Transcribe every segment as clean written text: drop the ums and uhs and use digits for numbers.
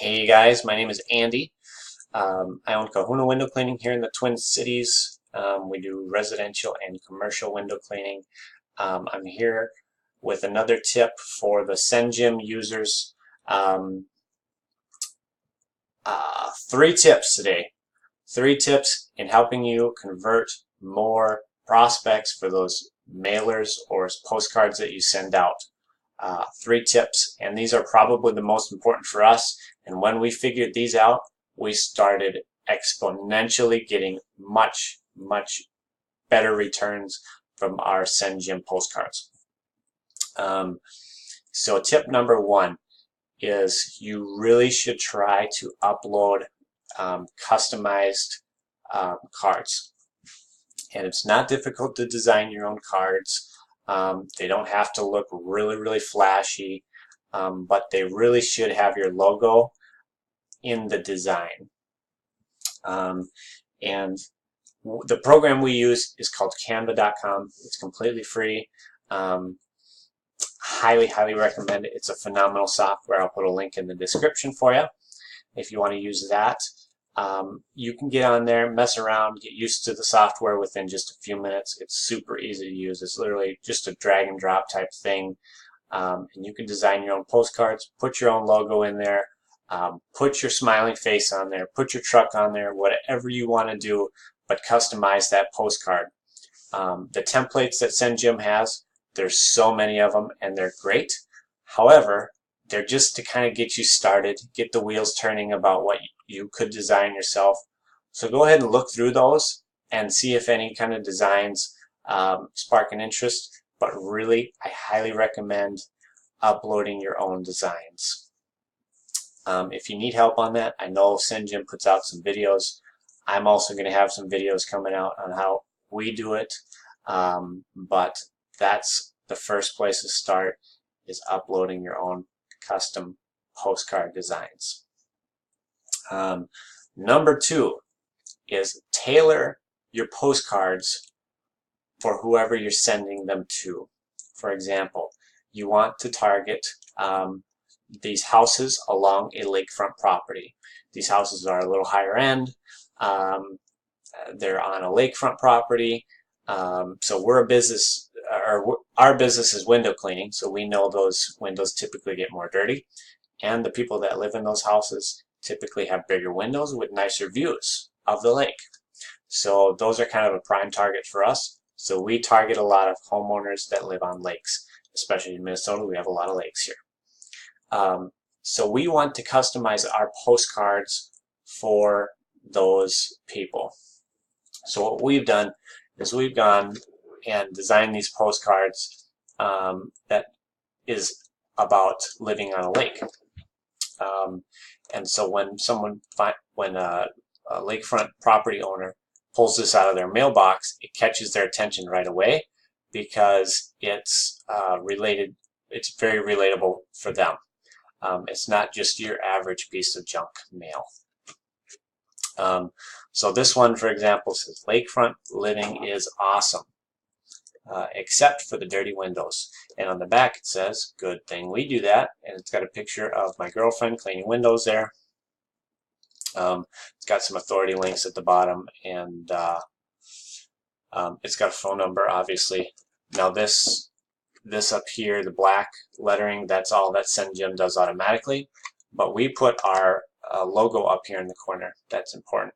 Hey guys, my name is Andy. I own Kahuna Window Cleaning here in the Twin Cities. We do residential and commercial window cleaning. I'm here with another tip for the SendJim users. Um, 3 tips today. 3 tips in helping you convert more prospects for those mailers or postcards that you send out. 3 tips, and these are probably the most important for us. And when we figured these out, we started exponentially getting much better returns from our SendJim postcards. So tip number 1 is you really should try to upload customized cards. And it's not difficult to design your own cards. They don't have to look really flashy, but they really should have your logo in the design. And the program we use is called canva.com. It's completely free. Highly recommend it. It's a phenomenal software. I'll put a link in the description for you if you want to use that. You can get on there, mess around, get used to the software within just a few minutes. It's super easy to use. It's literally just a drag and drop type thing. And you can design your own postcards, put your own logo in there, put your smiling face on there, put your truck on there, whatever you want to do, but customize that postcard. The templates that SendJim has, there's so many of them and they're great. However, they're just to kind of get you started, get the wheels turning about what you could design yourself. So go ahead and look through those and see if any kind of designs spark an interest. But really, I highly recommend uploading your own designs. If you need help on that, I know SendJim puts out some videos. I'm also going to have some videos coming out on how we do it. But that's the first place to start, is uploading your own custom postcard designs. Number 2 is tailor your postcards for whoever you're sending them to. For example, you want to target these houses along a lakefront property. These houses are a little higher end. They're on a lakefront property. So we're a business, or our business is window cleaning, so we know those windows typically get more dirty. And the people that live in those houses typically have bigger windows with nicer views of the lake. So those are kind of a prime target for us. So we target a lot of homeowners that live on lakes, especially in Minnesota. We have a lot of lakes here. So we want to customize our postcards for those people. So what we've done is we've gone and designed these postcards that is about living on a lake. And so when a lakefront property owner pulls this out of their mailbox, it catches their attention right away because it's related. It's very relatable for them. It's not just your average piece of junk mail. So this one, for example, says lakefront living is awesome, except for the dirty windows. And on the back it says, good thing we do that. And it's got a picture of my girlfriend cleaning windows there. It's got some authority links at the bottom, and it's got a phone number, obviously. Now this up here, the black lettering, that's all that SendJim does automatically. But we put our logo up here in the corner. That's important.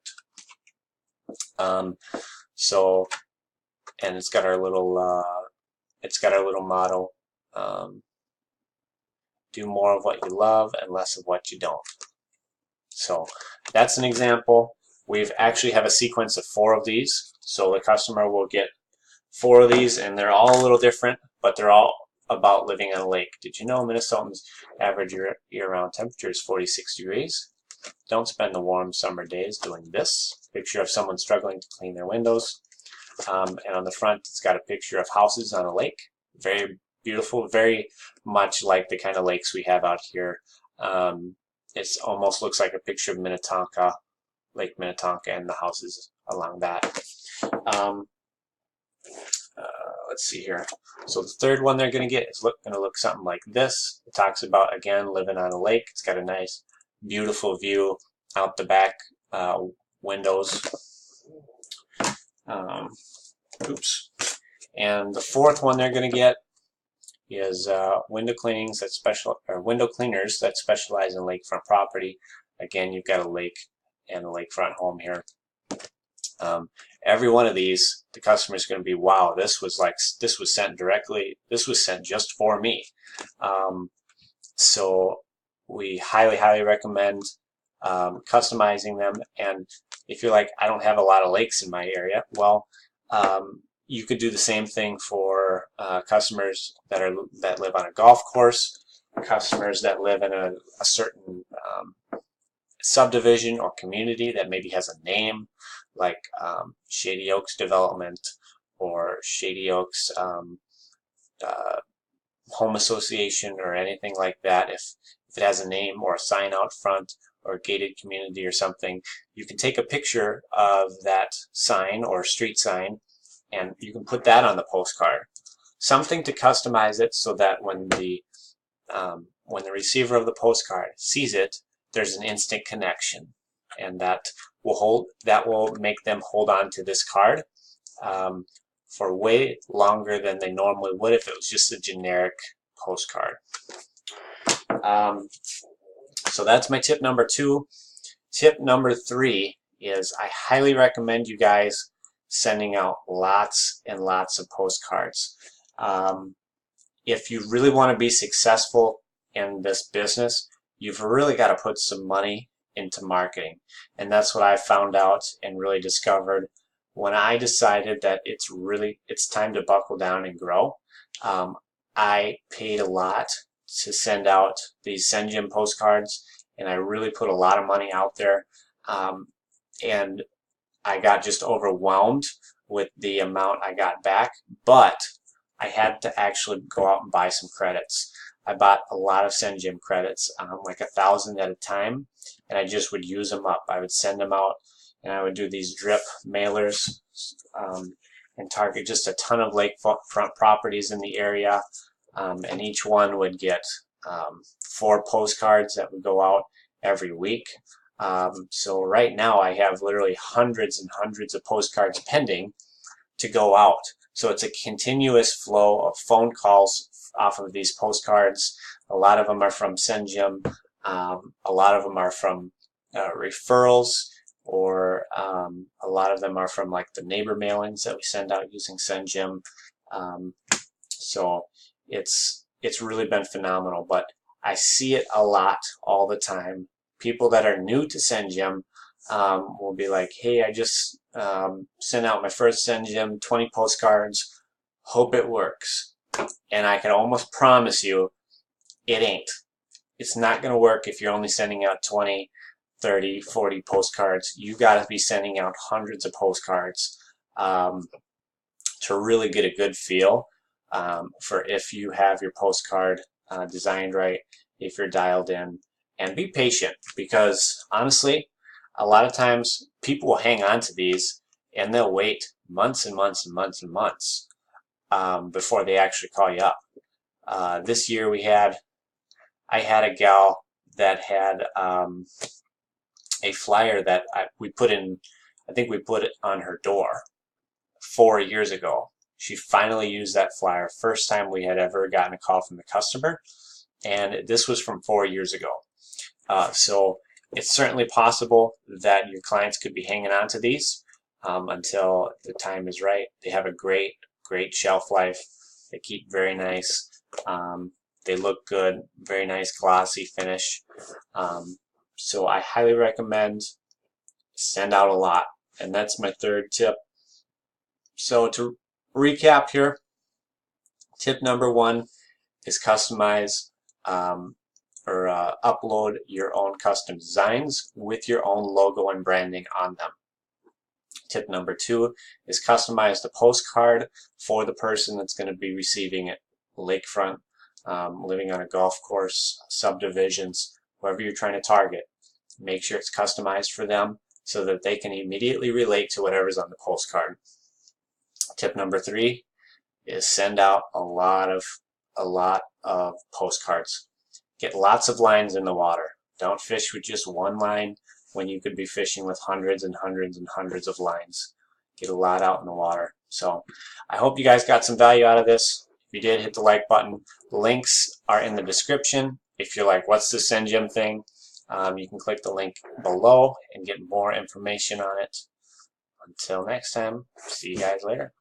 And it's got our little motto. Do more of what you love and less of what you don't. So that's an example. We've actually have a sequence of 4 of these. So the customer will get 4 of these, and they're all a little different, but they're all about living on a lake. Did you know Minnesotans' average year-round temperature is 46 degrees? Don't spend the warm summer days doing this. Picture of someone struggling to clean their windows. And on the front, it's got a picture of houses on a lake. Very beautiful, very much like the kind of lakes we have out here. It almost looks like a picture of Minnetonka, Lake Minnetonka, and the houses along that. Let's see here. So the third one they're going to get is going to look something like this. It talks about, again, living on a lake. It's got a nice beautiful view out the back windows. Oops. And the fourth one they're going to get is window cleaners that specialize in lakefront property. Again, you've got a lake and a lakefront home here. Every one of these, the customer is going to be, wow, this was sent directly. This was sent just for me. So we highly recommend customizing them. And if you're like, I don't have a lot of lakes in my area, well, you could do the same thing for customers that live on a golf course, customers that live in a certain subdivision or community that maybe has a name, like Shady Oaks Development or Shady Oaks Home Association or anything like that. If it has a name or a sign out front or a gated community or something, you can take a picture of that sign or street sign and you can put that on the postcard. Something to customize it so that when the receiver of the postcard sees it, there's an instant connection, and that will make them hold on to this card for way longer than they normally would if it was just a generic postcard. So that's my tip number 2. Tip number 3 is I highly recommend you guys sending out lots and lots of postcards. If you really want to be successful in this business, you've really got to put some money into marketing. And that's what I found out and really discovered when I decided that it's time to buckle down and grow. I paid a lot to send out these SendJim postcards, and I really put a lot of money out there. And I got just overwhelmed with the amount I got back, but I had to actually go out and buy some credits. I bought a lot of SendJim credits, like 1,000 at a time, and I just would use them up. I would send them out, and I would do these drip mailers and target just a ton of lakefront properties in the area, and each one would get 4 postcards that would go out every week. So right now I have literally hundreds and hundreds of postcards pending to go out. So it's a continuous flow of phone calls off of these postcards. A lot of them are from SendJim. A lot of them are from referrals, or a lot of them are from like the neighbor mailings that we send out using SendJim. So it's really been phenomenal, but I see it a lot all the time. People that are new to SendJim will be like, hey, I just sent out my first SendJim, 20 postcards, hope it works. And I can almost promise you it ain't. It's not going to work if you're only sending out 20, 30, 40 postcards. You got to be sending out hundreds of postcards to really get a good feel for if you have your postcard designed right, if you're dialed in. And be patient, because honestly, a lot of times people will hang on to these and they'll wait months and months and months and months before they actually call you up. This year I had a gal that had a flyer that we put in, I think we put it on her door 4 years ago. She finally used that flyer, first time we had ever gotten a call from the customer, and this was from 4 years ago. So it's certainly possible that your clients could be hanging on to these until the time is right. They have a great shelf life. They keep very nice. They look good, very nice glossy finish. So I highly recommend send out a lot. And that's my 3rd tip. So to recap here, tip number 1 is customize or upload your own custom designs with your own logo and branding on them. Tip number 2 is customize the postcard for the person that's going to be receiving it. Lakefront, living on a golf course, subdivisions, whoever you're trying to target. Make sure it's customized for them so that they can immediately relate to whatever's on the postcard. Tip number 3 is send out a lot of postcards. Get lots of lines in the water. Don't fish with just one line when you could be fishing with hundreds and hundreds and hundreds of lines. Get a lot out in the water. So I hope you guys got some value out of this. If you did, hit the like button. Links are in the description. If you're like, what's the SendJim thing? You can click the link below and get more information on it. Until next time, see you guys later.